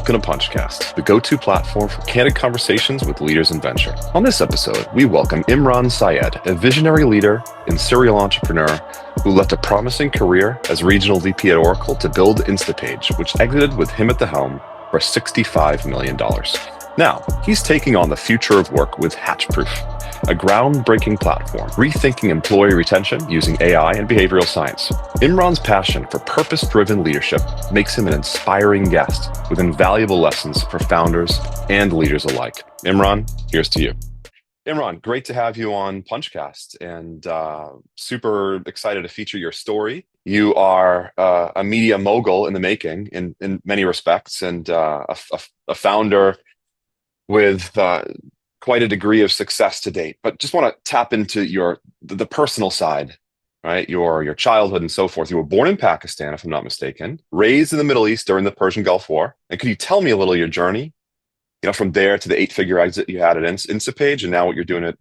welcome to Punchcast, the go-to platform for candid conversations with leaders in venture. On this episode, we welcome Imran Syed, a visionary leader and serial entrepreneur who left a promising career as regional VP at Oracle to build InstaPage, which exited with him at the helm for $65 million. Now, he's taking on the future of work with Hashproof, a groundbreaking platform, rethinking employee retention using AI and behavioral science. Imran's passion for purpose-driven leadership makes him an inspiring guest with invaluable lessons for founders and leaders alike. Imran, here's to you. Imran, great to have you on Punchcast, and super excited to feature your story. You are a media mogul in the making in many respects, and a founder with quite a degree of success to date. But just want to tap into the personal side, right? Your childhood and so forth. You were born in Pakistan, if I'm not mistaken, raised in the Middle East during the Persian Gulf War. And could you tell me a little of your journey, from there to the 8-figure exit you had at InstaPage and now what you're doing at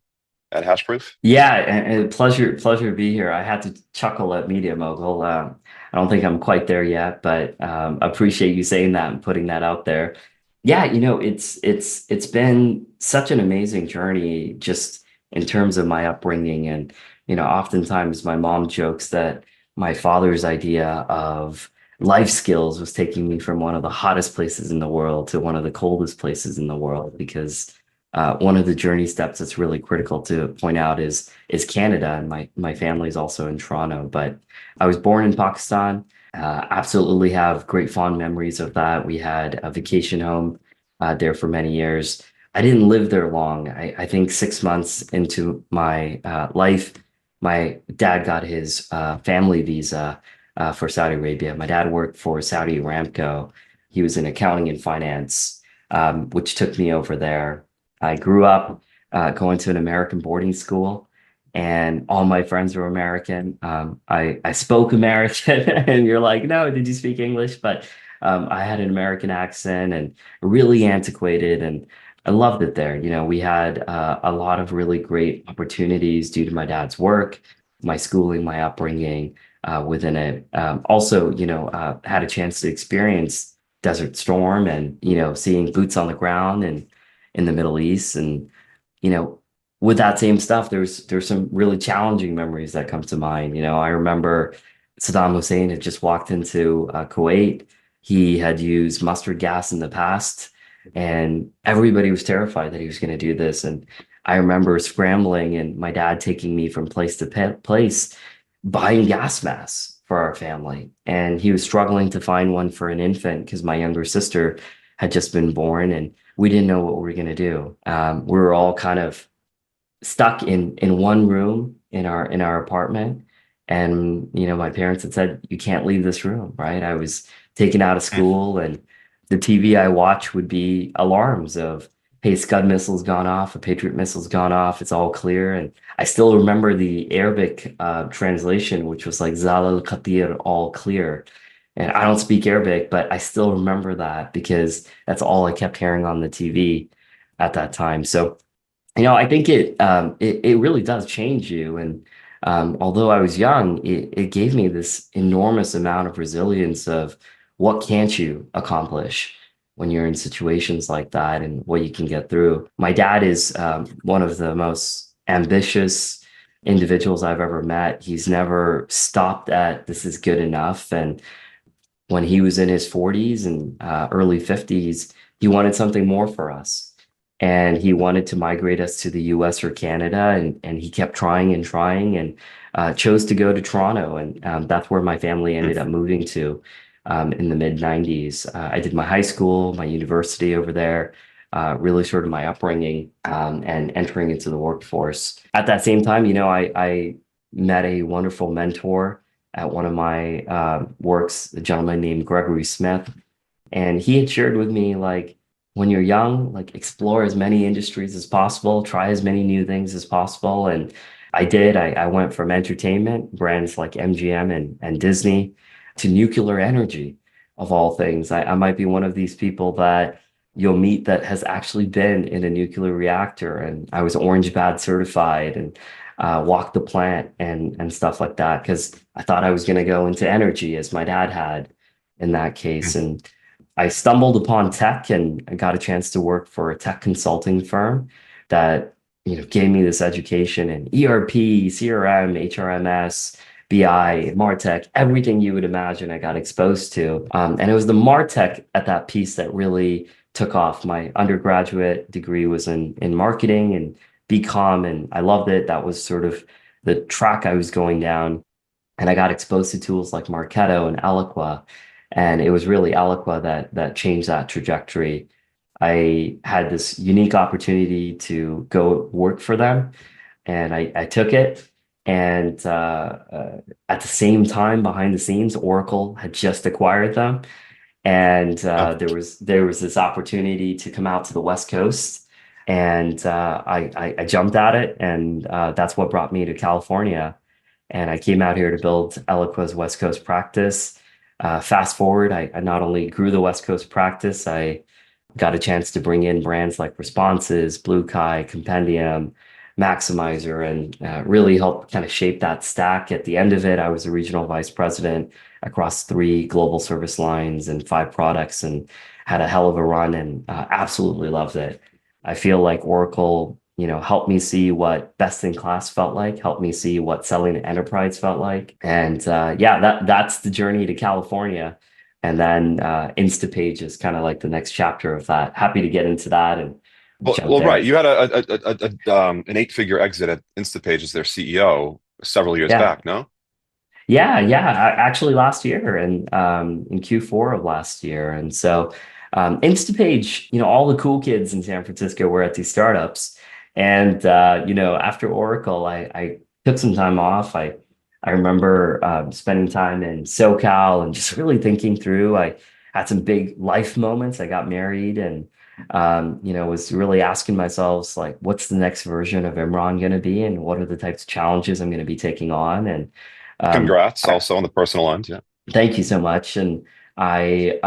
Hashproof? Yeah, and pleasure to be here. I had to chuckle at Media Mogul. I don't think I'm quite there yet, but appreciate you saying that and putting that out there. Yeah, it's been such an amazing journey just in terms of my upbringing. And, oftentimes my mom jokes that my father's idea of life skills was taking me from one of the hottest places in the world to one of the coldest places in the world, because one of the journey steps that's really critical to point out is Canada, and my family is also in Toronto. But I was born in Pakistan. Absolutely have great fond memories of that. We had a vacation home there for many years. I didn't live there long. I think 6 months into my life, my dad got his family visa for Saudi Arabia. My dad worked for Saudi Aramco. He was in accounting and finance, which took me over there. I grew up going to an American boarding school, and all my friends were American. I spoke American, and you're like, no, did you speak English? But I had an American accent and really antiquated, and I loved it there. We had a lot of really great opportunities due to my dad's work, my schooling, my upbringing within it. Also, had a chance to experience Desert Storm and, seeing boots on the ground and in the Middle East. And, with that same stuff, there's some really challenging memories that come to mind. I remember Saddam Hussein had just walked into Kuwait. He had used mustard gas in the past, and everybody was terrified that he was going to do this. And I remember scrambling and my dad taking me from place to place, buying gas masks for our family. And he was struggling to find one for an infant because my younger sister had just been born, and we didn't know what we were going to do. We were all kind of stuck in one room in our apartment. And, my parents had said, you can't leave this room, right? I was taken out of school, and the TV I watched would be alarms of, hey, Scud missile's gone off, a Patriot missile's gone off, it's all clear. And I still remember the Arabic translation, which was like Zal al-Qatir, all clear. And I don't speak Arabic, but I still remember that because that's all I kept hearing on the TV at that time. So, I think it really does change you. And although I was young, it gave me this enormous amount of resilience of what can't you accomplish when you're in situations like that and what you can get through. My dad is one of the most ambitious individuals I've ever met. He's never stopped at this is good enough. And when he was in his 40s and early 50s, he wanted something more for us. And he wanted to migrate us to the US or Canada. And he kept trying and chose to go to Toronto. And that's where my family ended up moving to in the mid 90s. I did my high school, my university over there, really sort of my upbringing and entering into the workforce. At that same time, I met a wonderful mentor at one of my works, a gentleman named Gregory Smith. And he had shared with me, like, when you're young, like, explore as many industries as possible, try as many new things as possible. And I did. I went from entertainment, brands like MGM and Disney, to nuclear energy, of all things. I might be one of these people that you'll meet that has actually been in a nuclear reactor. And I was Orange Bad certified and walked the plant and stuff like that, because I thought I was going to go into energy as my dad had in that case. And I stumbled upon tech and I got a chance to work for a tech consulting firm that, gave me this education in ERP, CRM, HRMS, BI, MarTech, everything you would imagine I got exposed to. And it was the MarTech at that piece that really took off. My undergraduate degree was in marketing and BCom, and I loved it. That was sort of the track I was going down. And I got exposed to tools like Marketo and Eloqua. And it was really Eloqua that changed that trajectory. I had this unique opportunity to go work for them, and I took it. And at the same time, behind the scenes, Oracle had just acquired them, and Oh, there was this opportunity to come out to the West Coast, and I jumped at it, and that's what brought me to California. And I came out here to build Eloqua's West Coast practice. Fast forward, I not only grew the West Coast practice, I got a chance to bring in brands like Responses, Blue Kai, Compendium, Maximizer, and really help kind of shape that stack. At the end of it, I was a regional vice president across three global service lines and five products, and had a hell of a run, and absolutely loved it. I feel like Oracle, helped me see what best in class felt like, helped me see what selling to enterprise felt like. And yeah, that's the journey to California. And then InstaPage is kind of like the next chapter of that. Happy to get into that and jump right. in. You had an eight-figure exit at Instapage as their CEO several years Yeah. back, no? Yeah. Actually, last year and in Q4 of last year. And so InstaPage, all the cool kids in San Francisco were at these startups. And after Oracle, I took some time off. I remember spending time in SoCal and just really thinking through. I had some big life moments. I got married and was really asking myself, like, what's the next version of Imran going to be, and what are the types of challenges I'm going to be taking on? And Congrats I, also on the personal end. Yeah. thank you so much. And I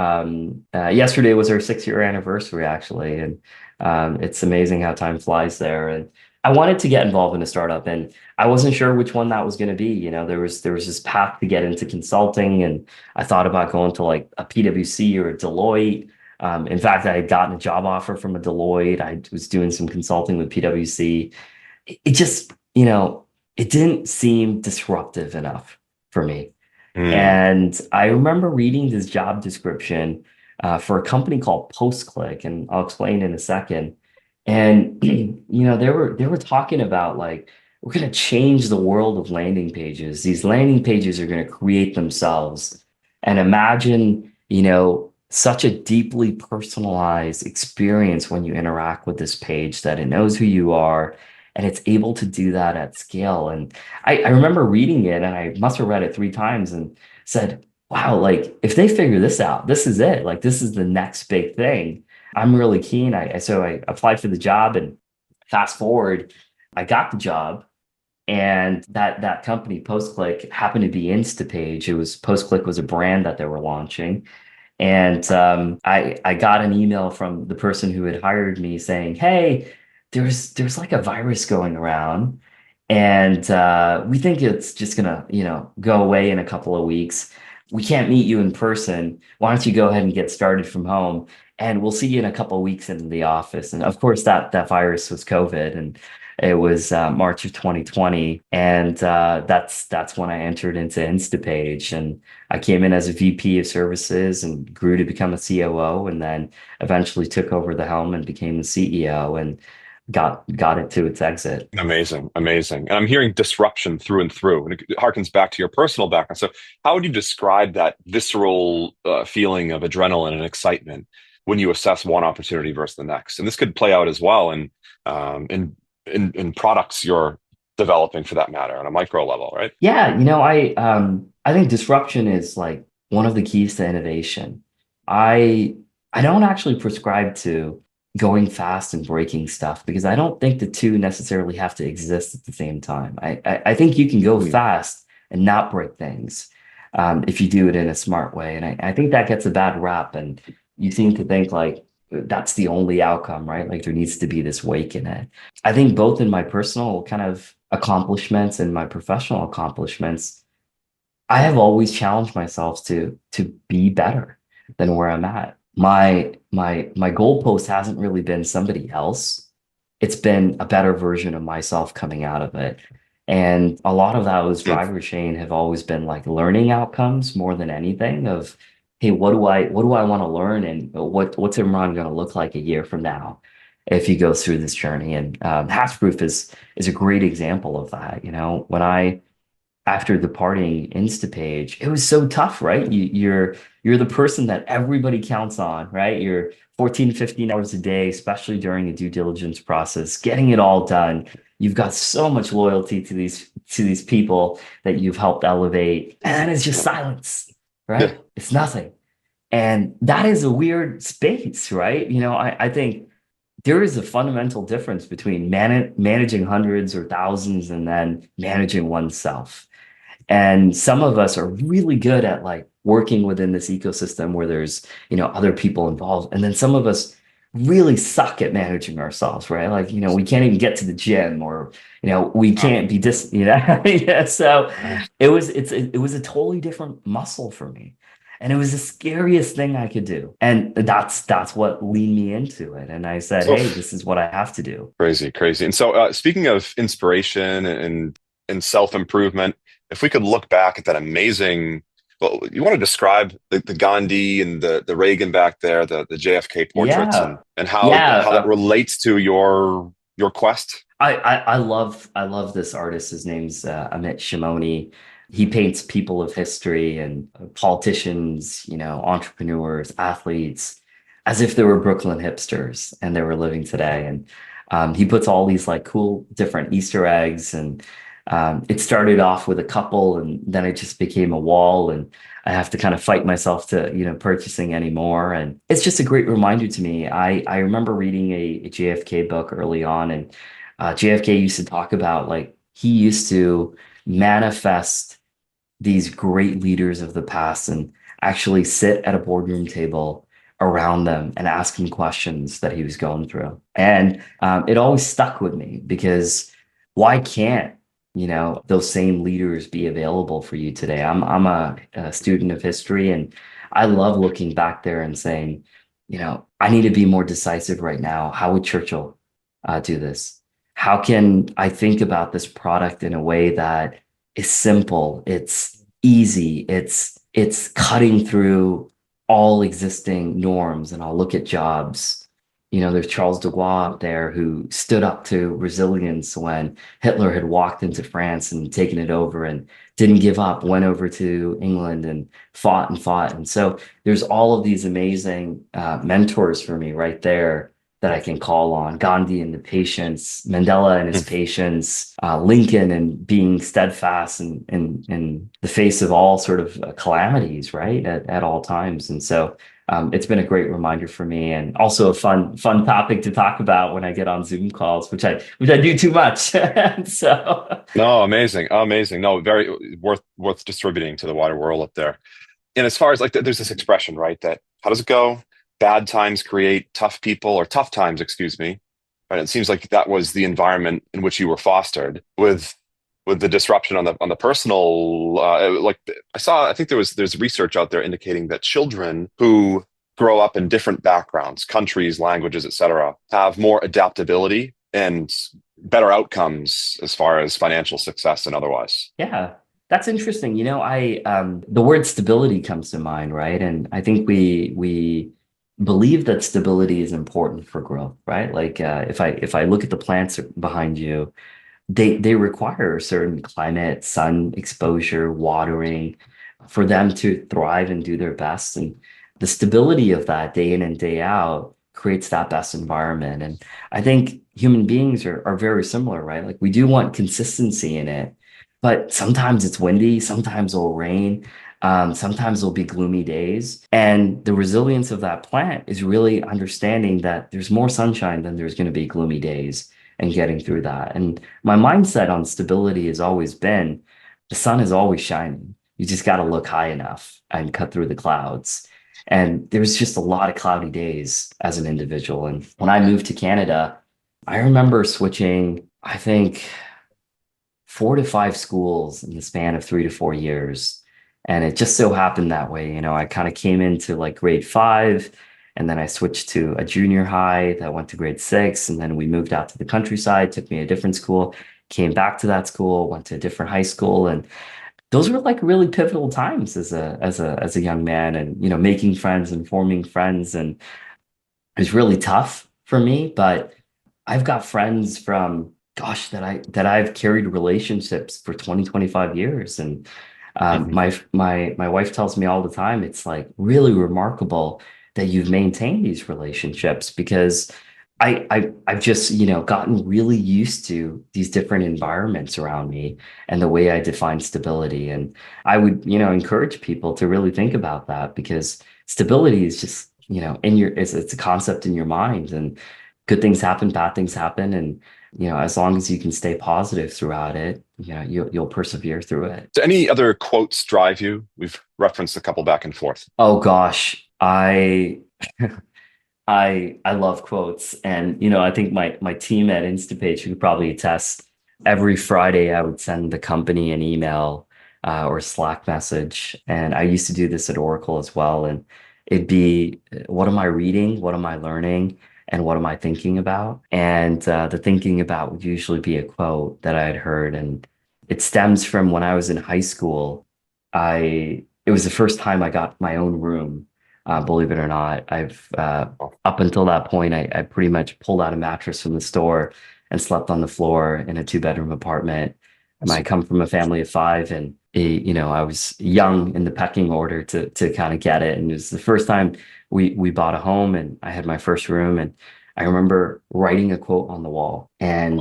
yesterday was our 6 year anniversary actually, and it's amazing how time flies there. And I wanted to get involved in a startup, and I wasn't sure which one that was going to be. There was this path to get into consulting, and I thought about going to like a PwC or a Deloitte. In fact, I had gotten a job offer from a Deloitte. I was doing some consulting with PwC. It just, it didn't seem disruptive enough for me. Hmm. And I remember reading this job description for a company called PostClick, and I'll explain in a second. And they were talking about like we're going to change the world of landing pages. These landing pages are going to create themselves. And imagine, such a deeply personalized experience when you interact with this page that it knows who you are and it's able to do that at scale. And I remember reading it, and I must have read it 3 times and said, wow, like if they figure this out, this is it. Like this is the next big thing. I'm really keen. So I applied for the job, and fast forward, I got the job. And that company, PostClick, happened to be Instapage. It was PostClick was a brand that they were launching. And I got an email from the person who had hired me saying, "Hey, there's like a virus going around, and we think it's just gonna, go away in a couple of weeks. We can't meet you in person. Why don't you go ahead and get started from home, and we'll see you in a couple of weeks in the office." And of course, that virus was COVID, and it was March of 2020, and that's when I entered into Instapage, and I came in as a VP of services and grew to become a COO, and then eventually took over the helm and became the CEO and got it to its exit. Amazing, amazing. And I'm hearing disruption through and through, and it harkens back to your personal background. So, how would you describe that visceral feeling of adrenaline and excitement when you assess one opportunity versus the next? And this could play out as well in products you're developing, for that matter, on a micro level, right? Yeah, I think disruption is like one of the keys to innovation. I I don't actually prescribe to going fast and breaking stuff because I don't think the two necessarily have to exist at the same time. I think you can go Hmm. fast and not break things if you do it in a smart way. And I think that gets a bad rap. And you seem to think like that's the only outcome, right? Like there needs to be this wake in it. I think both in my personal kind of accomplishments and my professional accomplishments, I have always challenged myself to be better than where I'm at. my goalpost hasn't really been somebody else. It's been a better version of myself coming out of it. And a lot of those Hmm. driver chain have always been like learning outcomes more than anything of, hey, what do I want to learn and what's Imran going to look like a year from now if he goes through this journey? And Hashproof is a great example of that. When I after departing InstaPage, it was so tough, right? You're the person that everybody counts on, right? You're 14, 15 hours a day, especially during the due diligence process, getting it all done. You've got so much loyalty to these people that you've helped elevate, and then it's just silence, Yeah. right? It's nothing. And that is a weird space, right? I think there is a fundamental difference between managing hundreds or thousands and then managing oneself. And some of us are really good at like working within this ecosystem where there's, other people involved. And then some of us really suck at managing ourselves, right? Like, we can't even get to the gym or, we Ah, can't be yeah. So right. it was a totally different muscle for me. And it was the scariest thing I could do. And that's what leaned me into it. And I said, So hey, this is what I have to do. crazy, crazy. And so, speaking of inspiration and self-improvement, if we could look back at that amazing, well, you want to describe the Gandhi and the Reagan back there, the JFK portraits, Yeah. and Yeah. how that relates to your quest. I love this artist. His name's Amit Shimoni. He paints people of history and politicians, entrepreneurs, athletes, as if they were Brooklyn hipsters and they were living today. And he puts all these like cool different Easter eggs. And it started off with a couple, and then it just became a wall. And I have to kind of fight myself to, purchasing anymore. And it's just a great reminder to me. I remember reading a JFK book early on, and JFK used to talk about like he used to manifest these great leaders of the past and actually sit at a boardroom table around them and ask them questions that he was going through. And it always stuck with me because why can't those same leaders be available for you today? I'm a student of history, and I love looking back there and saying, I need to be more decisive right now. How would Churchill do this? How can I think about this product in a way that is simple, it's easy, it's cutting through all existing norms? And I'll look at jobs. There's Charles de Gaulle out there who stood up to resilience when Hitler had walked into France and taken it over and didn't give up, went over to England and fought and fought. And so there's all of these amazing mentors for me right there that I can call on. Gandhi and the patience, Mandela and his patience, Lincoln and being steadfast in the face of all sort of calamities, right? At all times. And so it's been a great reminder for me, and also a fun topic to talk about when I get on Zoom calls, which I do too much. So No, amazing, amazing. No, very worth distributing to the wider world up there. And as far as like, there's this expression, right? That how does it go? Bad times create tough people, or tough times, excuse me. Right? It seems like that was the environment in which you were fostered with the disruption on the personal. Like I think there's research out there indicating that children who grow up in different backgrounds, countries, languages, etc., have more adaptability and better outcomes as far as financial success and otherwise. yeah, that's interesting. I the word stability comes to mind, right? And I think we believe that stability is important for growth, right? Like if I look at the plants behind you, they require a certain climate, sun exposure, watering for them to thrive and do their best. And the stability of that day in and day out creates that best environment. And I think human beings are very similar, right? Like we do want consistency in it, but sometimes it's windy, sometimes it'll rain. Sometimes there'll be gloomy days. And the resilience of that plant is really understanding that there's more sunshine than there's going to be gloomy days and getting through that. And my mindset on stability has always been the sun is always shining. You just got to look high enough and cut through the clouds. And there's just a lot of cloudy days as an individual. And when I moved to Canada, I remember switching, I think, 4 to 5 schools in the span of 3 to 4 years. And it just so happened that way. I kind of came into like grade 5 And then I switched to a junior high that went to grade 6. And then we moved out to the countryside, took me to a different school, came back to that school, went to a different high school. And those were like really pivotal times as a young man, and making friends and forming friends. And it was really tough for me, but I've got friends from, gosh, that I've carried relationships for 20, 25 years. And Mhm. my wife tells me all the time, it's like really remarkable that you've maintained these relationships, because I've just, gotten really used to these different environments around me and the way I define stability. And I would, encourage people to really think about that, because stability is just, it's a concept in your mind, and good things happen, bad things happen. And, as long as you can stay positive throughout it, you'll persevere through it. Do any other quotes drive you? We've referenced a couple back and forth. Oh gosh, I love quotes, and I think my team at InstaPage could probably attest. Every Friday, I would send the company an email or Slack message, and I used to do this at Oracle as well. And it'd be, what am I reading? What am I learning? And what am I thinking about? And the thinking about would usually be a quote that I had heard, and it stems from when I was in high school. It was the first time I got my own room. Believe it or not, I've up until that point, I pretty much pulled out a mattress from the store and slept on the floor in a two-bedroom apartment. And I come from a family of five, and I was young in the pecking order to kind of get it. And it was the first time we bought a home, and I had my first room. And I remember writing a quote on the wall, and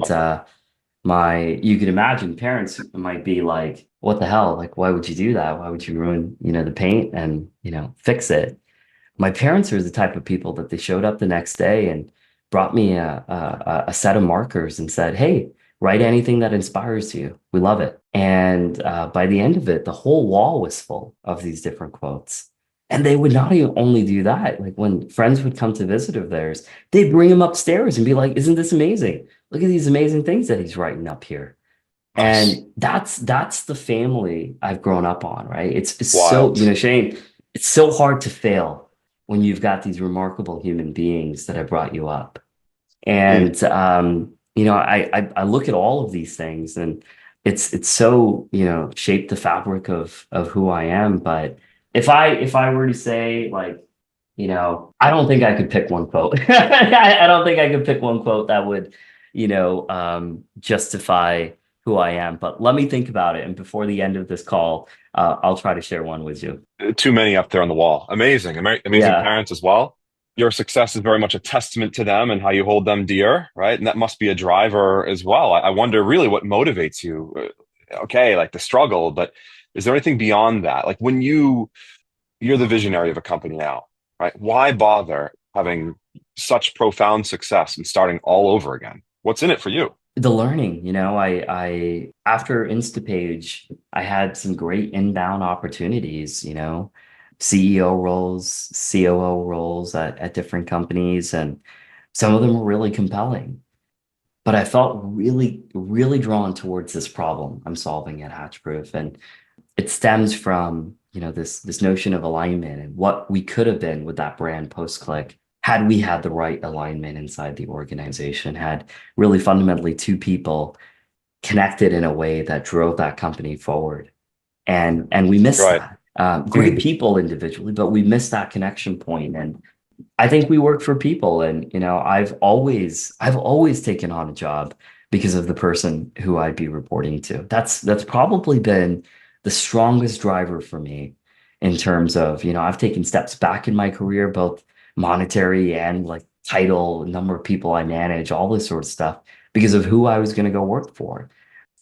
you could imagine parents might be like, what the hell? Like, why would you do that? Why would you ruin, the paint and, fix it? My parents are the type of people that they showed up the next day and brought me a set of markers and said, "Hey, write anything that inspires you. We love it." And by the end of it, the whole wall was full of these different quotes. And they would not even only do that. Like when friends would come to visit of theirs, they'd bring him upstairs and be like, "Isn't this amazing? Look at these amazing things that he's writing up here." Nice. And that's the family I've grown up on, right? It's so, Wild. Shane, it's so hard to fail when you've got these remarkable human beings that have brought you up. Mm. And I look at all of these things, and it's so, shaped the fabric of who I am. But if I were to say, like, I don't think I could pick one quote. I don't think I could pick one quote that would, justify who I am. But let me think about it. And before the end of this call, I'll try to share one with you. Too many up there on the wall. Amazing. Amazing Yeah. parents as well. Your success is very much a testament to them and how you hold them dear, right? And that must be a driver as well. I wonder really what motivates you. Okay, like the struggle, but is there anything beyond that? Like when you're the visionary of a company now, right? Why bother having such profound success and starting all over again? What's in it for you? The learning, I after Instapage, I had some great inbound opportunities, CEO roles, COO roles at different companies, and some of them were really compelling. But I felt really, really drawn towards this problem I'm solving at Hatchproof. And it stems from, this notion of alignment and what we could have been with that brand PostClick had we had the right alignment inside the organization, had really fundamentally two people connected in a way that drove that company forward. And we missed Right. that. Great people individually, but we missed that connection point. And I think we work for people. And I've always taken on a job because of the person who I'd be reporting to. That's probably been the strongest driver for me in terms of, I've taken steps back in my career, both monetary and like title, number of people I manage, all this sort of stuff, because of who I was going to go work for,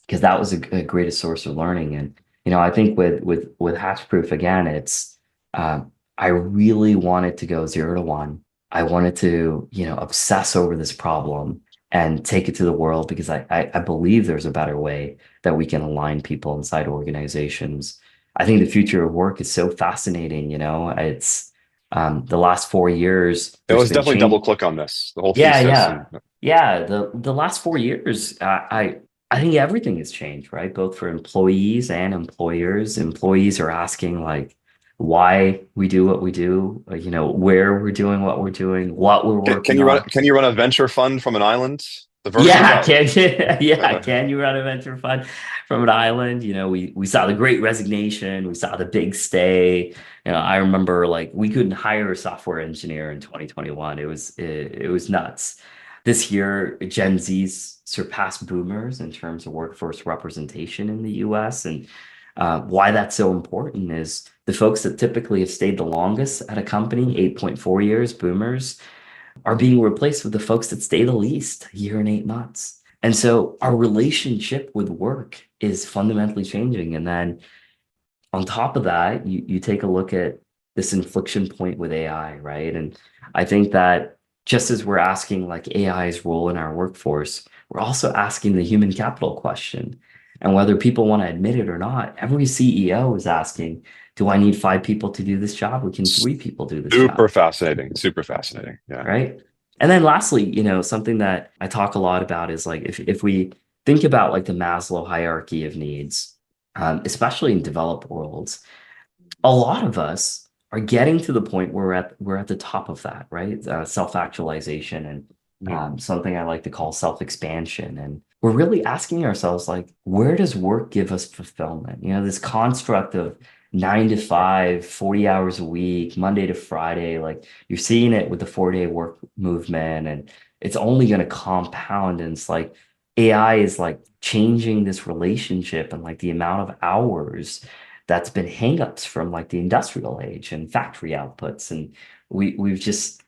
because that was a greatest source of learning. And I think with Hatchproof again, it's I really wanted to go 0 to 1. I wanted to, obsess over this problem and take it to the world, because I believe there's a better way that we can align people inside organizations. I think the future of work is so fascinating. It's the last 4 years, It there's was been definitely double change. click on this, the whole Yeah, thesis. yeah, And yeah. The last 4 years, I think everything has changed, right? Both for employees and employers. Employees are asking like, why we do what we do, where we're doing what we're doing, what we're Can working you run? on. Can you run a venture fund from an island? The version of Yeah, that. can yeah, can you run a venture fund from an island? We saw the Great Resignation, we saw the big stay. I remember like we couldn't hire a software engineer in 2021. It was nuts. This year, Gen Zs surpassed boomers in terms of workforce representation in the US. And why that's so important is the folks that typically have stayed the longest at a company, 8.4 years, boomers are being replaced with the folks that stay the least, a year and 8 months. And so our relationship with work is fundamentally changing. And then on top of that, you take a look at this inflection point with AI, right? And I think that just as we're asking like AI's role in our workforce, we're also asking the human capital question. And whether people want to admit it or not, every CEO is asking, do I need 5 people to do this job? Or can 3 people do this Super job? fascinating. Super fascinating. Yeah. Right? And then lastly, something that I talk a lot about is like if we think about like the Maslow hierarchy of needs, especially in developed worlds, a lot of us are getting to the point where we're at the top of that, right? Self-actualization and Yeah. something I like to call self-expansion. And we're really asking ourselves, like, where does work give us fulfillment? This construct of 9 to 5, 40 hours a week, Monday to Friday, like you're seeing it with the 4-day work movement, and it's only going to compound. And it's like AI is like changing this relationship and like the amount of hours that's been hangups from like the industrial age and factory outputs. And we've just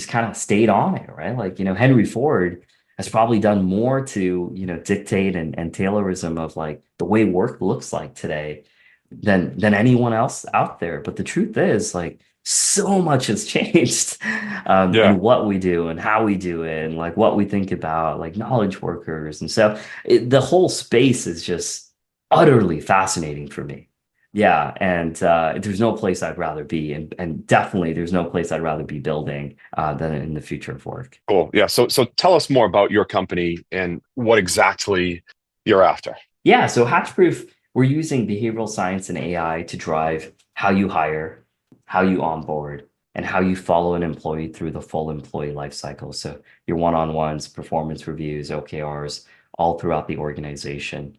kind of stayed on it, right? Like, Henry Ford has probably done more to, dictate and Taylorism of like the way work looks like today than anyone else out there. But the truth is, like, so much has changed Yeah. in what we do and how we do it and like what we think about like knowledge workers. And so the whole space is just utterly fascinating for me. Yeah, and there's no place I'd rather be, and definitely there's no place I'd rather be building than in the future of work. Cool. Yeah. So tell us more about your company and what exactly you're after. Yeah, so Hashproof, we're using behavioral science and AI to drive how you hire, how you onboard, and how you follow an employee through the full employee life cycle. So your one-on-ones, performance reviews, OKRs, all throughout the organization.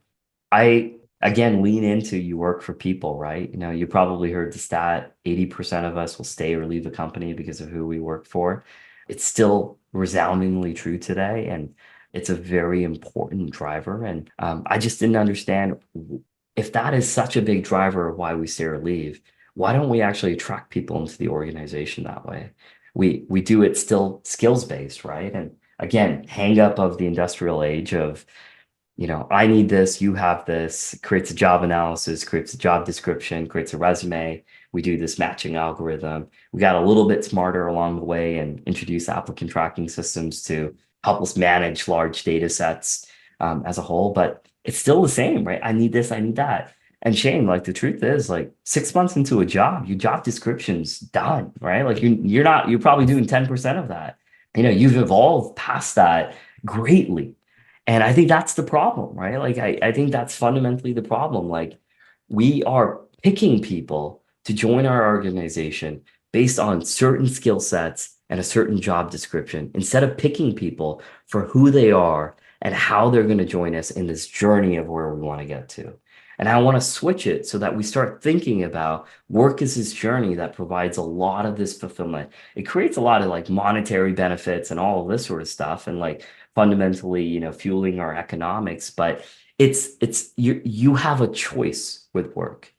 I again lean into you work for people, right? You probably heard the stat 80% of us will stay or leave a company because of who we work for. It's still resoundingly true today, and it's a very important driver. And I just didn't understand if that is such a big driver of why we stay or leave, why don't we actually attract people into the organization that way? We do it still skills based, right? And again, hang up of the industrial age of I need this, you have this, creates a job analysis, creates a job description, creates a resume. We do this matching algorithm. We got a little bit smarter along the way and introduce applicant tracking systems to help us manage large data sets as a whole. But it's still the same, right? I need this, I need that. And Shane, like the truth is, like 6 months into a job, your job description's done, right? Like you're probably doing 10% of that. You've evolved past that greatly. And I think that's the problem, right? Like, I think that's fundamentally the problem. Like, we are picking people to join our organization based on certain skill sets and a certain job description, instead of picking people for who they are and how they're going to join us in this journey of where we want to get to. And I want to switch it so that we start thinking about work as this journey that provides a lot of this fulfillment. It creates a lot of like monetary benefits and all of this sort of stuff. And like, fundamentally, fueling our economics, but you have a choice with work.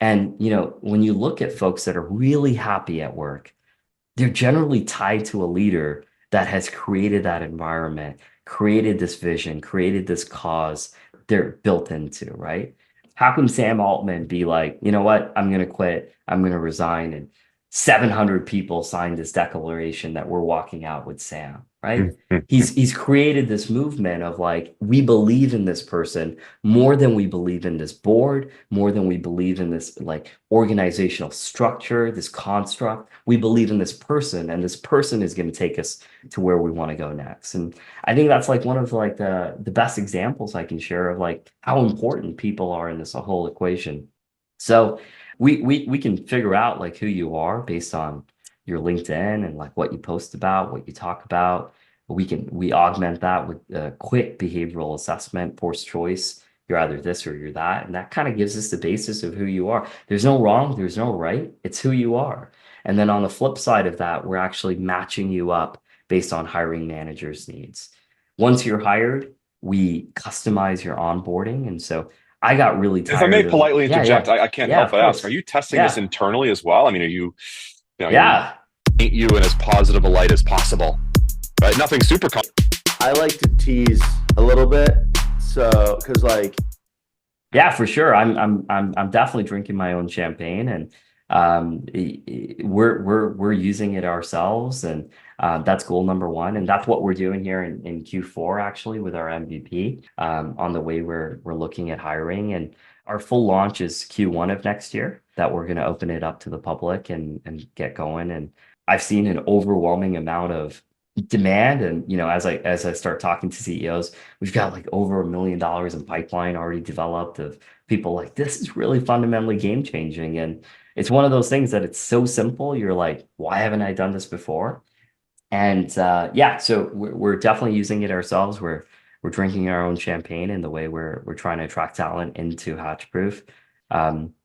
And when you look at folks that are really happy at work, they're generally tied to a leader that has created that environment, created this vision, created this cause they're built into, right? How can Sam Altman be like, you know what, I'm going to quit, I'm going to resign, and 700 people signed this declaration that we're walking out with Sam, right? He's created this movement of like, we believe in this person more than we believe in this board, more than we believe in this like organizational structure, this construct. We believe in this person, and this person is going to take us to where we want to go next. And I think that's like one of like the best examples I can share of like how important people are in this whole equation. So we can figure out like who you are based on your LinkedIn and like what you post about, what you talk about. We augment that with a quick behavioral assessment, forced choice. You're either this or you're that, and that kind of gives us the basis of who you are. There's no wrong, there's no right. It's who you are. And then on the flip side of that, we're actually matching you up based on hiring managers' needs. Once you're hired, we customize your onboarding, and so I got really If I may tired of, politely yeah, interject, yeah, I can't yeah, help of but ask, are course. you testing this Yeah. internally as well? I mean, you Yeah. paint you in as positive a light as possible, right? Nothing super. I like to tease a little bit. So, because like, Yeah, for sure. I'm definitely drinking my own champagne, and we're using it ourselves, and that's goal number one, and that's what we're doing here in Q4 actually with our MVP on the way we're looking at hiring, and our full launch is Q1 of next year that we're going to open it up to the public and get going, and I've seen an overwhelming amount of demand, and as I start talking to CEOs. We've got like over $1 million in pipeline already developed of people like, this is really fundamentally game changing. And it's one of those things that it's so simple. You're like, why haven't I done this before? And yeah, so we're definitely using it ourselves. We're drinking our own champagne in the way we're trying to attract talent into Hashproof.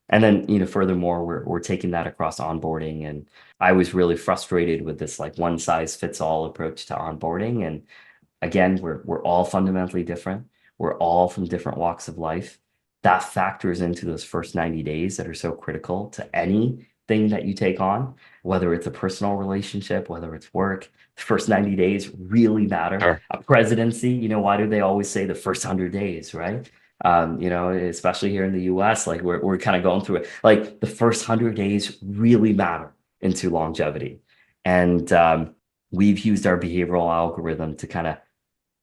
And then, furthermore, we're taking that across onboarding. And I was really frustrated with this like one size fits all approach to onboarding. And again, we're all fundamentally different. We're all from different walks of life. That factors into those first 90 days that are so critical to anything that you take on, whether it's a personal relationship, whether it's work. The first 90 days really matter. Sure. A presidency, why do they always say the first 100 days, right? Especially here in the US, like we're kind of going through it. Like the first 100 days really matter into longevity. And we've used our behavioral algorithm to kind of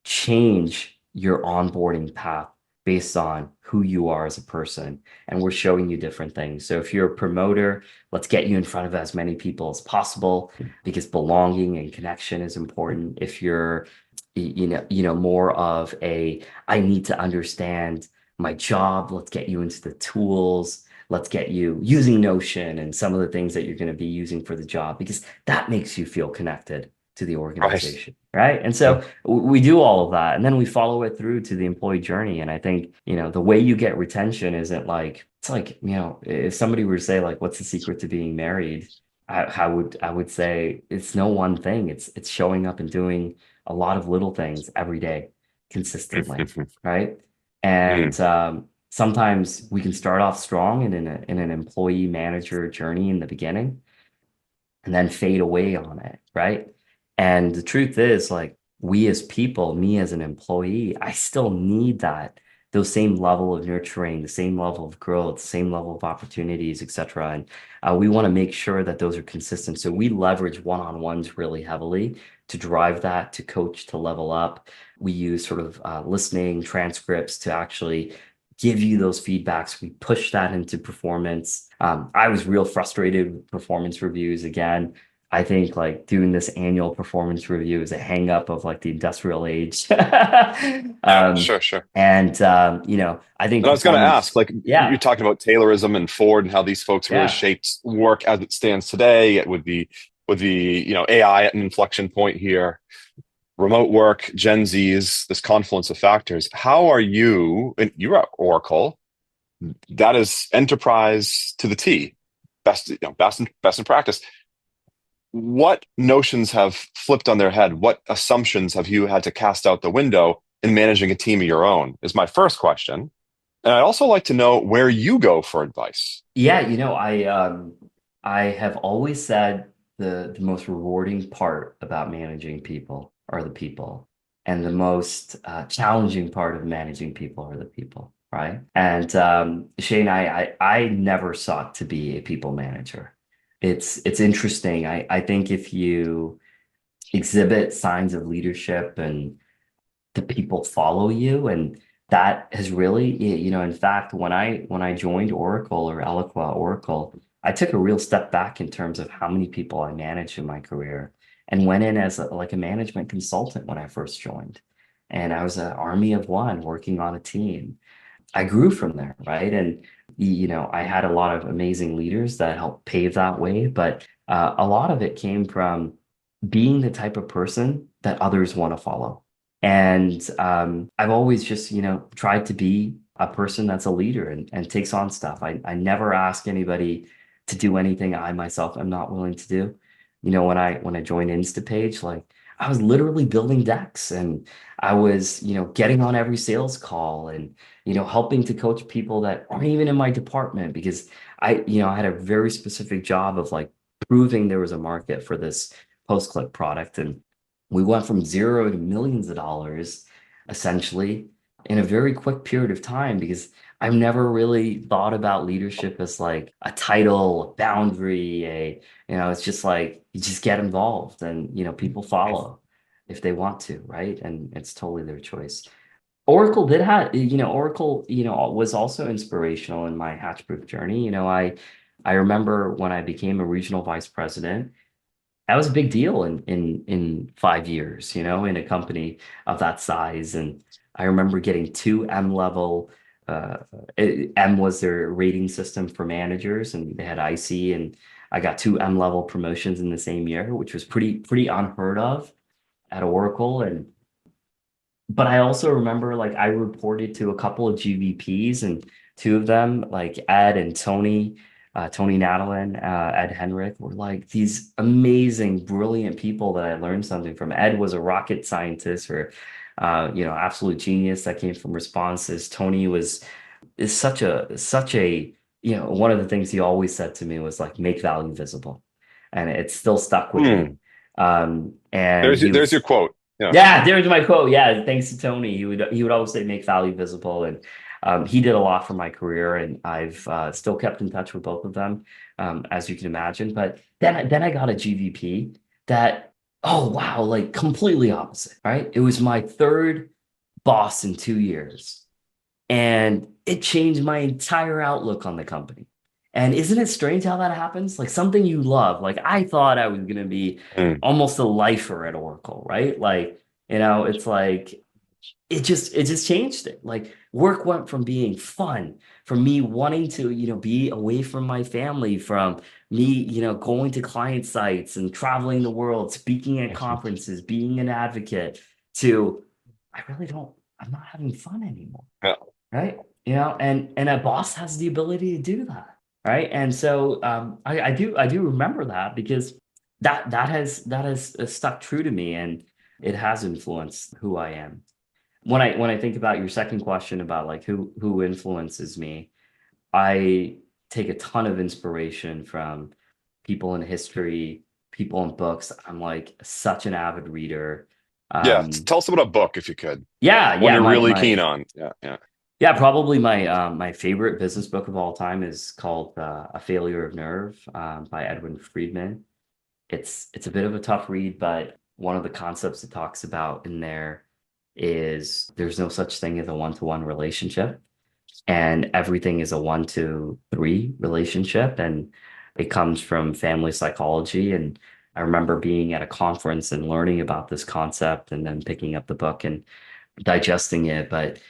change your onboarding path based on who you are as a person. And we're showing you different things. So if you're a promoter, let's get you in front of as many people as possible because belonging and connection is important. If you're, more of I need to understand my job, let's get you into the tools. Let's get you using Notion and some of the things that you're going to be using for the job because that makes you feel connected to the Right. organization, right? And so we do all of that, and then we follow it through to the employee journey. And I think, the way you get retention isn't like, it's like, if somebody were to say like, what's the secret to being married? I would say it's no one thing. It's showing up and doing a lot of little things every day consistently, right? Mm. And sometimes we can start off strong and in an employee manager journey in the beginning and then fade away on it, right? And the truth is, like, we as people, me as an employee, I still need those same level of nurturing, the same level of growth, the same level of opportunities, et cetera. And we want to make sure that those are consistent. So we leverage one-on-ones really heavily to drive that, to coach, to level up. We use sort of listening transcripts to actually give you those feedbacks. We push that into performance. I was real frustrated with performance reviews again. I think like doing this annual performance review is a hang up of like the industrial age. Yeah, sure, sure. And I think And I was going to performance, ask, like, you're yeah, talking about Taylorism and Ford and how these folks really yeah. shaped work as it stands today with the AI at an inflection point here, remote work, Gen Zs, this confluence of factors. How are you? And you're at Oracle. That is enterprise to the T, best in practice. What notions have flipped on their head? What assumptions have you had to cast out the window in managing a team of your own? Is my first question. And I'd also like to know where you go for advice. Yeah, I have always said the most rewarding part about managing people are the people, and the most challenging part of managing people are the people, right? And Shane, I never sought to be a people manager. It's interesting. I think if you exhibit signs of leadership and the people follow you, and that has really, in fact, when I joined Oracle or Eloqua Oracle, I took a real step back in terms of how many people I managed in my career and went in as like a management consultant when I first joined, and I was an army of one working on a team. I grew from there, right? And I had a lot of amazing leaders that helped pave that way, but a lot of it came from being the type of person that others want to follow. And I've always just, tried to be a person that's a leader and takes on stuff. I never ask anybody to do anything I myself am not willing to do. When I joined InstaPage, like I was literally building decks and I was, getting on every sales call and, helping to coach people that aren't even in my department because I had a very specific job of like proving there was a market for this PostClick product. And we went from zero to millions of dollars essentially in a very quick period of time because I've never really thought about leadership as like a title, a boundary, it's just like you just get involved and, people follow if they want to, right? And it's totally their choice. Oracle did have, Oracle, was also inspirational in my Hashproof journey. I remember when I became a regional vice president, that was a big deal in 5 years, in a company of that size. And I remember getting two M level. M was their rating system for managers, and they had IC, and I got two M level promotions in the same year, which was pretty unheard of at Oracle. And but I also remember like I reported to a couple of GVPs and two of them, like Ed and Tony, Tony Nadalin, Ed Henrik, were like these amazing, brilliant people that I learned something from. Ed was a rocket scientist or, absolute genius that came from responses. Tony is such a, one of the things he always said to me was like, make value visible. And it still stuck with me. And There's your quote. Yeah. Yeah, there's my quote. Yeah, thanks to Tony, he would always say make value visible, and he did a lot for my career, and I've still kept in touch with both of them, as you can imagine. But then I got a GVP that, oh wow, like completely opposite, right? It was my third boss in 2 years, and it changed my entire outlook on the company. And isn't it strange how that happens? Like something you love. Like I thought I was going to be Mm. almost a lifer at Oracle, right? Like, it's like it just changed it. Like work went from being fun, from me wanting to, be away from my family, from me, going to client sites and traveling the world, speaking at conferences, being an advocate, to I'm not having fun anymore. Yeah. Right. And a boss has the ability to do that. Right. And so I do remember that because that has stuck true to me and it has influenced who I am. When I think about your second question about like who influences me, I take a ton of inspiration from people in history, people in books. I'm like such an avid reader. Yeah. Tell us about a book if you could. Yeah, One yeah, you're my really my keen on. Yeah. Yeah. yeah, probably my favorite business book of all time is called A Failure of Nerve, by Edwin Friedman. It's a bit of a tough read, but one of the concepts it talks about in there is there's no such thing as a one-to-one relationship, and everything is a 1 to 3 relationship, and it comes from family psychology. And I remember being at a conference and learning about this concept, and then picking up the book and digesting it, but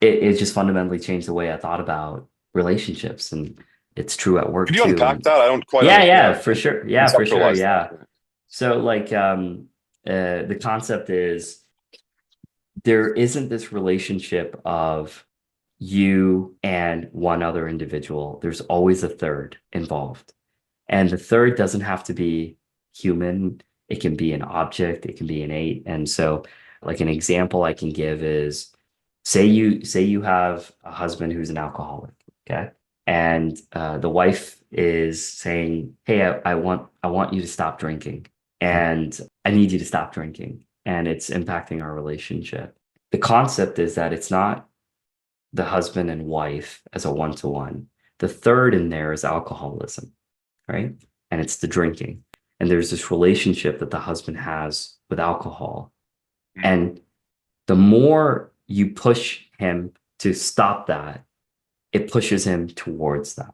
it just fundamentally changed the way I thought about relationships, and it's true at work Could you too. unpack that? I don't quite Yeah, understand. for sure. Yeah, for sure. Conceptualize Yeah. that. So like the concept is there isn't this relationship of you and one other individual. There's always a third involved. And the third doesn't have to be human. It can be an object, it can be innate. And so like an example I can give is say you have a husband who's an alcoholic, okay? And the wife is saying, "Hey, I want you to stop drinking, and I need you to stop drinking, and it's impacting our relationship." The concept is that it's not the husband and wife as a one-to-one. The third in there is alcoholism, right? And it's the drinking. And there's this relationship that the husband has with alcohol. And the more you push him to stop that, it pushes him towards that.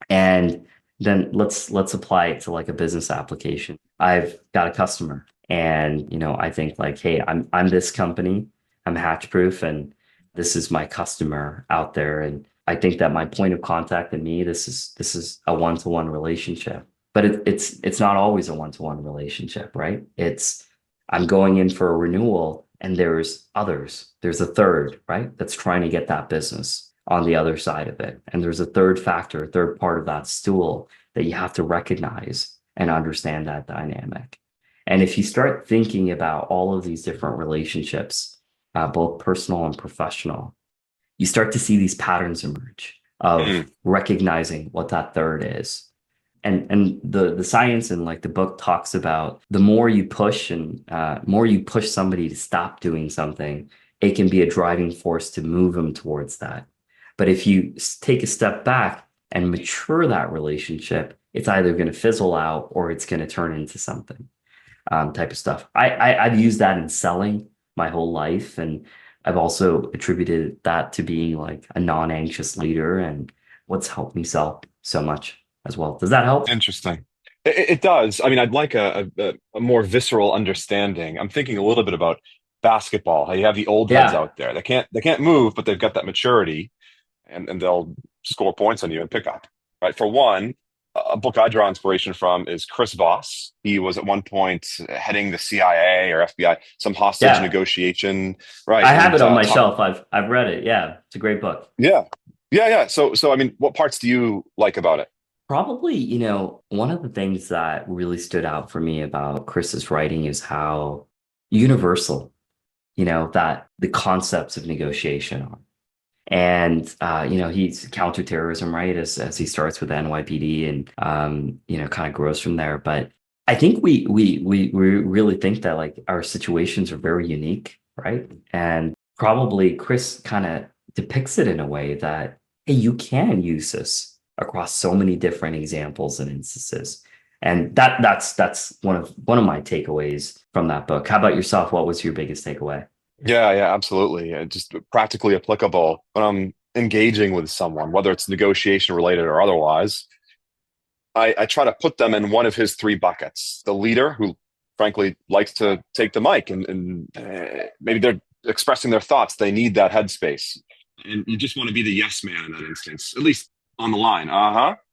And then let's apply it to like a business application. I've got a customer and I think like, hey, I'm this company, I'm Hatchproof, and this is my customer out there. And I think that my point of contact and me, this is a one-to-one relationship, but it's not always a one-to-one relationship, right? It's I'm going in for a renewal and there's others. There's a third, right? That's trying to get that business on the other side of it. And there's a third factor, a third part of that stool that you have to recognize and understand that dynamic. And if you start thinking about all of these different relationships, both personal and professional, you start to see these patterns emerge of recognizing what that third is. And the science in like the book talks about the more you push and more you push somebody to stop doing something, it can be a driving force to move them towards that. But if you take a step back and mature that relationship, it's either going to fizzle out or it's going to turn into something type of stuff. I've used that in selling my whole life. And I've also attributed that to being like a non-anxious leader and what's helped me sell so much as well. Does that help? Interesting. It does. I mean, I'd like a more visceral understanding. I'm thinking a little bit about basketball. How you have the old heads out there. They can't move, but they've got that maturity, and they'll score points on you and pick up. Right. For one, a book I draw inspiration from is Chris Voss. He was at one point heading the CIA or FBI, some hostage negotiation. Right. I have it on my shelf. I've read it. Yeah, it's a great book. Yeah. So I mean, what parts do you like about it? Probably, one of the things that really stood out for me about Chris's writing is how universal, that the concepts of negotiation are. And, he's counterterrorism, right? As he starts with NYPD and, kind of grows from there. But I think we really think that like our situations are very unique, right? And probably Chris kind of depicts it in a way that, hey, you can use this across so many different examples and instances. And that's one of my takeaways from that book. How about yourself? What was your biggest takeaway? Yeah, absolutely. Just practically applicable when I'm engaging with someone, whether it's negotiation related or otherwise. I try to put them in one of his three buckets. The leader who frankly likes to take the mic and maybe they're expressing their thoughts. They need that headspace. And you just want to be the yes man in that instance, at least on the line.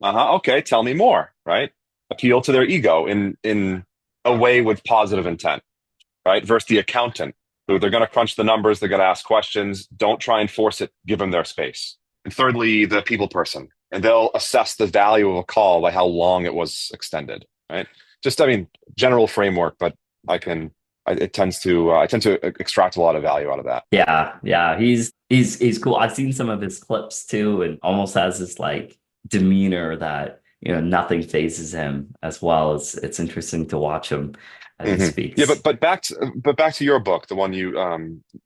Okay, tell me more, right? Appeal to their ego in a way with positive intent, right? Versus the accountant, who they're going to crunch the numbers, they're going to ask questions. Don't try and force it, give them their space. And thirdly, the people person, and they'll assess the value of a call by how long it was extended, right? Just, general framework, but I tend to extract a lot of value out of that. Yeah. He's cool. I've seen some of his clips too, and almost has this like demeanor that, nothing phases him as well. It's interesting to watch him as he speaks. Yeah, but back to your book, the one you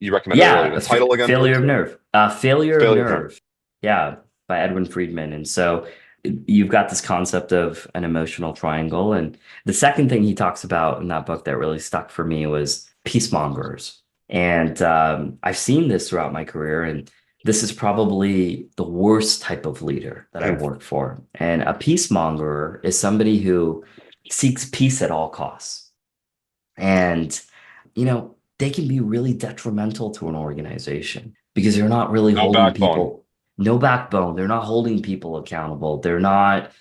recommended earlier. The title again? Failure of Nerve. Failure of Nerve. Yeah, by Edwin Friedman. And so you've got this concept of an emotional triangle. And the second thing he talks about in that book that really stuck for me was peace mongers. And I've seen this throughout my career, and this is probably the worst type of leader that I've worked for. And a peacemonger is somebody who seeks peace at all costs. And, they can be really detrimental to an organization because they're not really holding people. No backbone. They're not holding people accountable. They're not,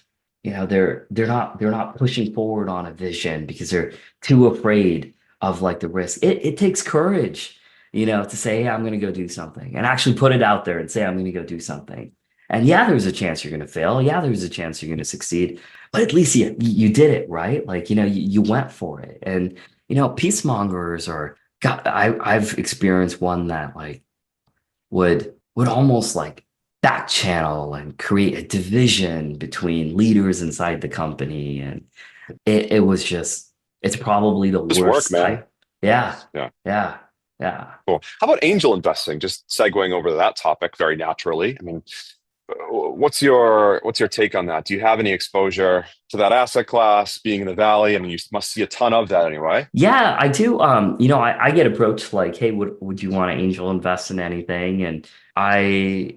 they're not pushing forward on a vision because they're too afraid of like the risk. It takes courage, to say, hey, I'm going to go do something and actually put it out there and say, I'm going to go do something. And yeah, there's a chance you're going to fail. Yeah, there's a chance you're going to succeed, but at least you did it, right? Like, you went for it. And, peacemongers I've experienced one that like would almost like back channel and create a division between leaders inside the company. And it was just, it's probably the worst work, man. type. Yeah. Cool. How about angel investing? Just segueing over to that topic very naturally. What's your take on that? Do you have any exposure to that asset class being in the Valley? You must see a ton of that anyway. Yeah, I do. I get approached like, hey, would you want to angel invest in anything? And I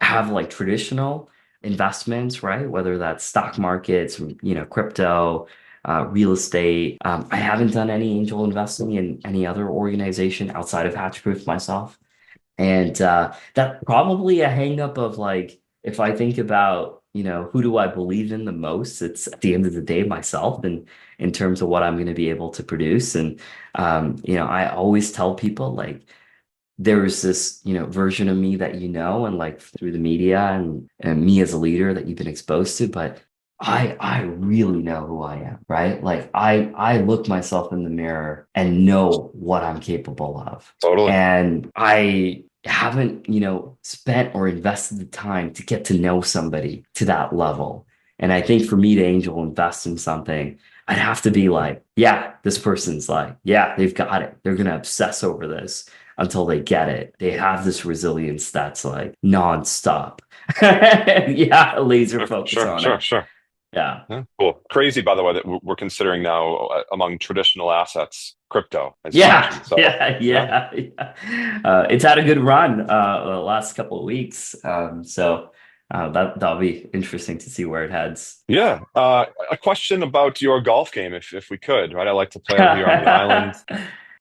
have like traditional investments, right? Whether that's stock markets, crypto, real estate. I haven't done any angel investing in any other organization outside of Hashproof myself. And that's probably a hang up of like, if I think about, who do I believe in the most, it's at the end of the day myself, and in terms of what I'm going to be able to produce. And I always tell people, like, there is this, version of me that and like through the media and me as a leader that you've been exposed to, but I really know who I am, right? Like I look myself in the mirror and know what I'm capable of. Totally. And I haven't, spent or invested the time to get to know somebody to that level. And I think for me to angel invest in something, I'd have to be like, yeah, this person's like, yeah, they've got it. They're going to obsess over this until they get it. They have this resilience that's like nonstop. Yeah, laser focus on it. Sure. Yeah. Yeah, cool. Crazy, by the way, that we're considering now among traditional assets, crypto, as you Yeah, mentioned. So, yeah. It's had a good run the last couple of weeks. That'll be interesting to see where it heads. yeah. A question about your golf game, if we could, right? I like to play out here on the island.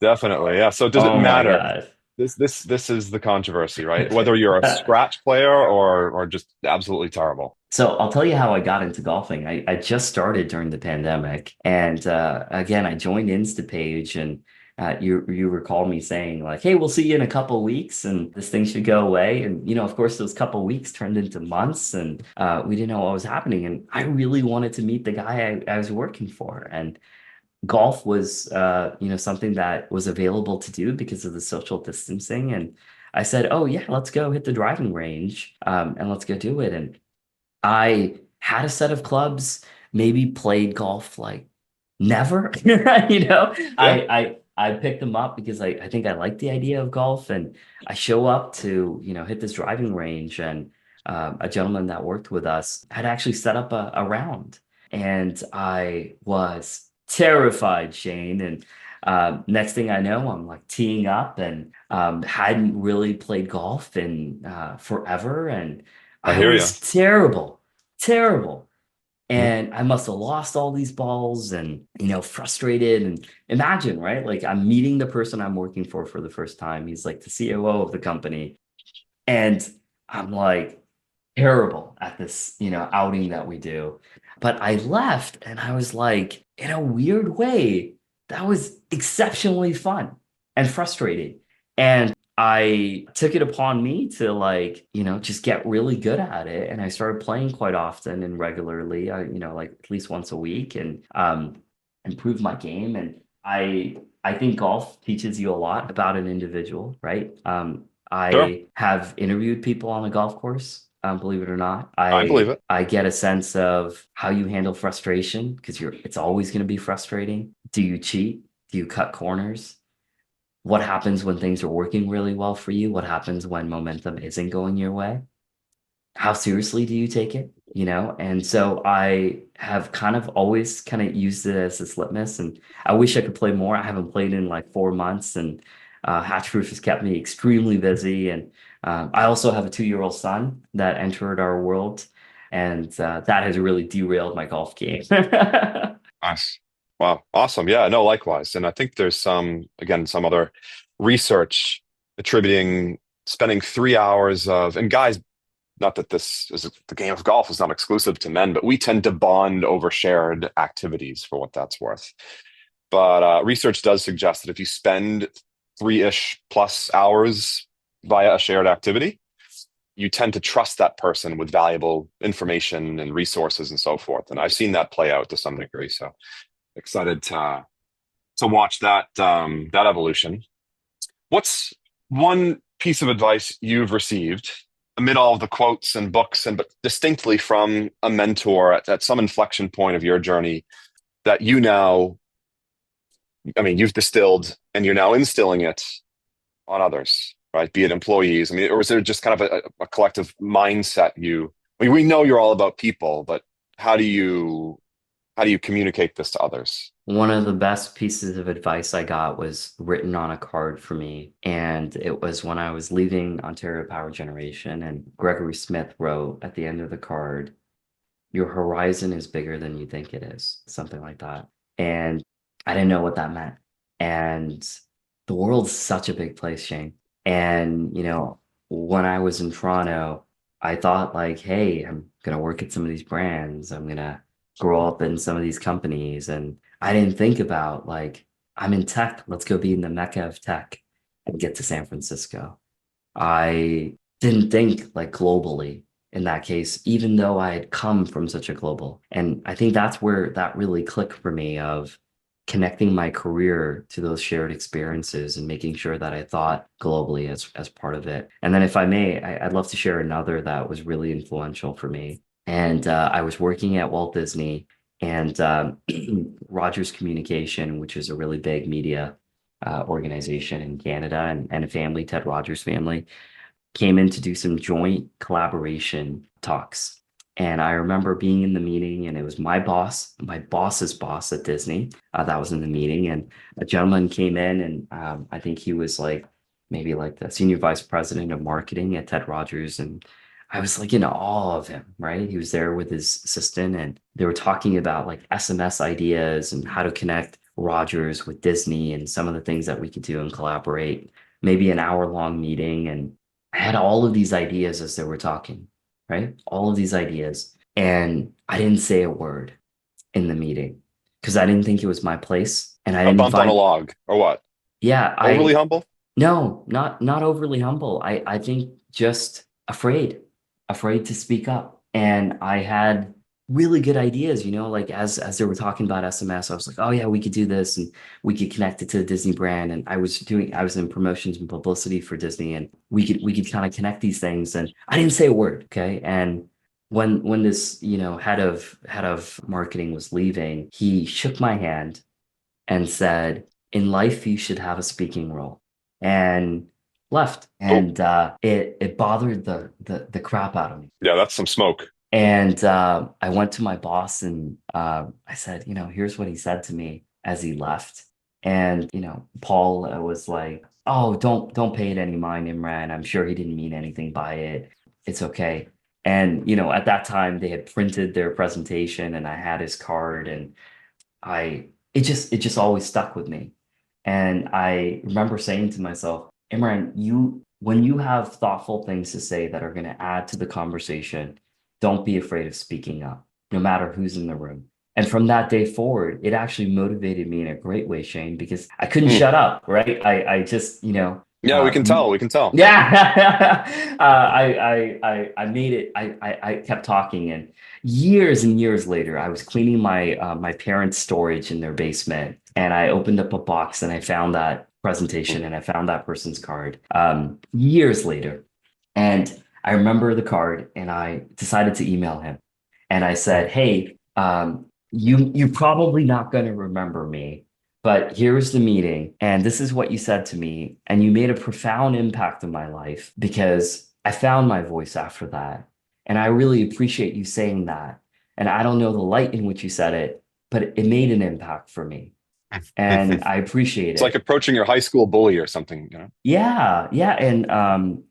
Definitely, yeah. So, does it Oh my matter? God. This is the controversy, right? Whether you're a scratch player or just absolutely terrible. So I'll tell you how I got into golfing. I just started during the pandemic, and again, I joined InstaPage, and you recall me saying like, "Hey, we'll see you in a couple weeks, and this thing should go away." And of course, those couple weeks turned into months, and we didn't know what was happening. And I really wanted to meet the guy I was working for, and golf was something that was available to do because of the social distancing. And I said, "Oh yeah, let's go hit the driving range, and let's go do it." And I had a set of clubs, maybe played golf like never. Yeah. I picked them up because I think I like the idea of golf, and I show up to hit this driving range, and a gentleman that worked with us had actually set up a round, and I was terrified, Shane. And next thing I know, I'm like teeing up, and hadn't really played golf in forever, and I I hear you. was terrible. And I must have lost all these balls and, frustrated. And imagine, right? Like I'm meeting the person I'm working for the first time. He's like the COO of the company. And I'm like terrible at this, outing that we do. But I left and I was like, in a weird way, that was exceptionally fun and frustrating. And I took it upon me to like, just get really good at it. And I started playing quite often and regularly, like at least once a week, and improve my game. And I think golf teaches you a lot about an individual, right? Sure. I have interviewed people on a golf course. Believe it or not, I believe it. I get a sense of how you handle frustration, because it's always going to be frustrating. Do you cheat? Do you cut corners? What happens when things are working really well for you? What happens when momentum isn't going your way? How seriously do you take it? And so I have kind of always kind of used it as this litmus, and I wish I could play more. I haven't played in like 4 months, and Hashproof has kept me extremely busy. And I also have a 2-year-old son that entered our world, and that has really derailed my golf game. Nice. Wow. Awesome. Yeah, no, likewise. And I think there's some other research attributing spending 3 hours and guys, not that the game of golf is not exclusive to men, but we tend to bond over shared activities for what that's worth. But research does suggest that if you spend 3-ish plus hours via a shared activity, you tend to trust that person with valuable information and resources and so forth. And I've seen that play out to some degree. So excited to watch that evolution. What's one piece of advice you've received amid all of the quotes and books, but distinctly from a mentor at some inflection point of your journey that you've distilled and you're now instilling it on others, right? Be it employees. Or is there just kind of a collective mindset we know you're all about people, but how do you communicate this to others? One of the best pieces of advice I got was written on a card for me. And it was when I was leaving Ontario Power Generation, and Gregory Smith wrote at the end of the card, "Your horizon is bigger than you think it is," something like that. And I didn't know what that meant. And the world's such a big place, Shane. And, when I was in Toronto, I thought like, hey, I'm gonna work at some of these brands. I'm gonna grow up in some of these companies. And I didn't think about like, I'm in tech. Let's go be in the mecca of tech and get to San Francisco. I didn't think like globally in that case, even though I had come from such a global. And I think that's where that really clicked for me of connecting my career to those shared experiences and making sure that I thought globally as part of it. And then if I may, I'd love to share another that was really influential for me. And I was working at Walt Disney and Rogers Communication, which is a really big media organization in Canada and a family, Ted Rogers family, came in to do some joint collaboration talks. And I remember being in the meeting, and it was my boss's boss at Disney, that was in the meeting. And a gentleman came in, and I think he was like maybe like the senior vice president of marketing at Ted Rogers. And I was like in awe of him, right? He was there with his assistant, and they were talking about like SMS ideas and how to connect Rogers with Disney and some of the things that we could do and collaborate. Maybe an hour-long meeting, and I had all of these ideas as they were talking, right? All of these ideas. And I didn't say a word in the meeting because I didn't think it was my place. And I A didn't bump on a find, log or what? yeah, Overly humble? no, not overly humble. I think just afraid to speak up. And I had really good ideas, like as they were talking about SMS, I was like, oh yeah, we could do this and we could connect it to the Disney brand. And I was in promotions and publicity for Disney, and we could kind of connect these things. And I didn't say a word, okay? And when this, head of marketing was leaving, he shook my hand and said, in life, you should have a speaking role. And left. Oh, And it bothered the crap out of me. yeah, that's some smoke. And I went to my boss and I said, here's what he said to me as he left. And, Paul was like, oh, don't pay it any mind, Imran. I'm sure he didn't mean anything by it. It's okay. And, at that time they had printed their presentation and I had his card, and it just always stuck with me. And I remember saying to myself, Imran, when you have thoughtful things to say that are going to add to the conversation, don't be afraid of speaking up, no matter who's in the room. And from that day forward, it actually motivated me in a great way, Shane, because I couldn't Hmm. shut up, right? I just, Yeah, we can tell. We can tell. yeah, I made it. I kept talking, and years later, I was cleaning my parents' storage in their basement, and I opened up a box and I found that presentation and I found that person's card. Years later, and I remember the card, and I decided to email him, and I said, "Hey, you're probably not going to remember me, but here's the meeting, and this is what you said to me, and you made a profound impact on my life because I found my voice after that. And I really appreciate you saying that. And I don't know the light in which you said it, but it made an impact for me. And I appreciate It's like it." approaching your high school bully or something. Yeah, yeah. And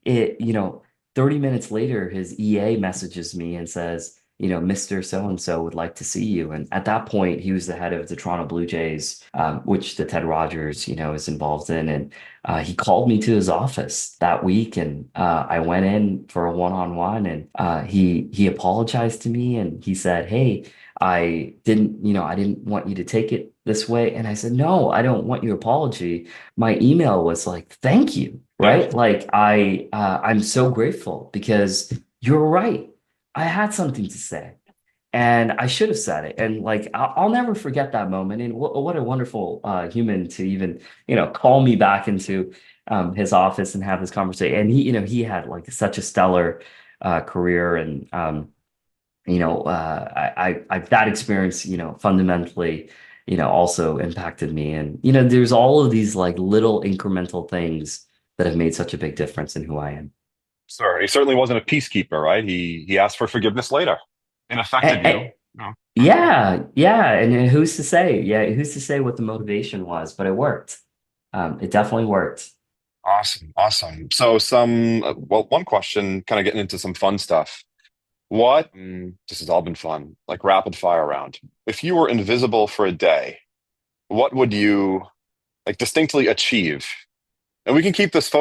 30 minutes later, his EA messages me and says, Mr. So and so would like to see you. And at that point, he was the head of the Toronto Blue Jays, which the Ted Rogers, is involved in. And he called me to his office that week, and I went in for a one-on-one, and he apologized to me, and he said, "Hey, I didn't want you to take it this way." And I said, "No, I don't want your apology. My email was like, thank you, Yeah. right? Like I'm so grateful because you're right. I had something to say and I should have said it." And like, I'll never forget that moment. And what a wonderful human to even, call me back into his office and have this conversation. And he had like such a stellar career. And, that experience, fundamentally, also impacted me. And, there's all of these like little incremental things that have made such a big difference in who I am. Sure. He certainly wasn't a peacekeeper, right? He asked for forgiveness later. It affected you. And, No. yeah, yeah. And who's to say? Yeah, who's to say what the motivation was? But it worked. It definitely worked. Awesome. Awesome. So one question, kind of getting into some fun stuff. This has all been fun, like rapid fire round. If you were invisible for a day, what would you like distinctly achieve? And we can keep this,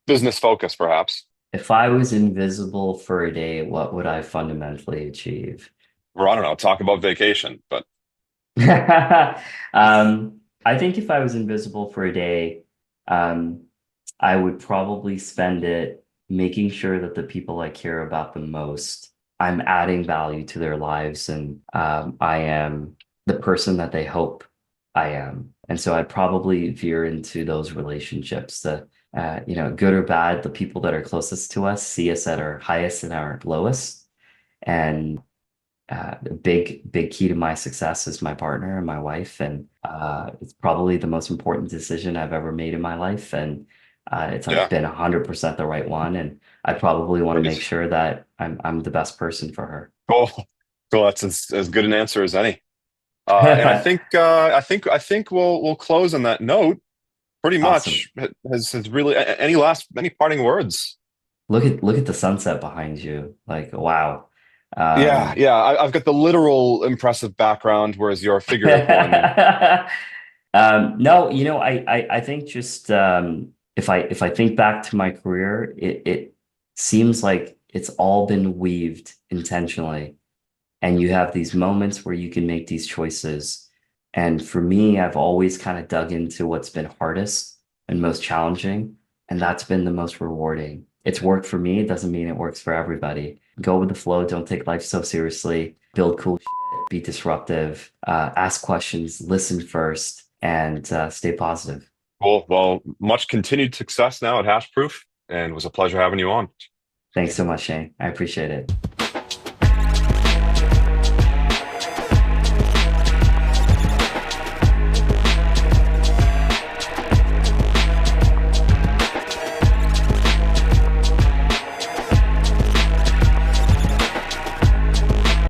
business focus perhaps. If I was invisible for a day, what would I fundamentally achieve? Or I don't know, talk about vacation, but I think if I was invisible for a day, um, I would probably spend it making sure that the people I care about the most, I'm adding value to their lives, and I am the person that they hope I am. And so I'd probably veer into those relationships, good or bad, the people that are closest to us see us at our highest and our lowest. And a big key to my success is my partner and my wife, and it's probably the most important decision I've ever made in my life, and it's yeah, been 100% the right one, and I probably want to make great. sure that I'm the best person for her. Cool. Cool. That's as good an answer as any. And I think we'll close on that note. Pretty Awesome. much has really any parting words? Look at the sunset behind you. Like, wow. Yeah, Um, yeah. I've got the literal impressive background, whereas your figurative one. No, I think just if I think back to my career, it seems like it's all been weaved intentionally, and you have these moments where you can make these choices. And for me, I've always kind of dug into what's been hardest and most challenging, and that's been the most rewarding. It's worked for me. It doesn't mean it works for everybody. Go with the flow. Don't take life so seriously. Build cool shit, be disruptive, ask questions, listen first, and stay positive. Cool. Well, much continued success now at Hashproof, and it was a pleasure having you on. Thanks so much, Shane. I appreciate it.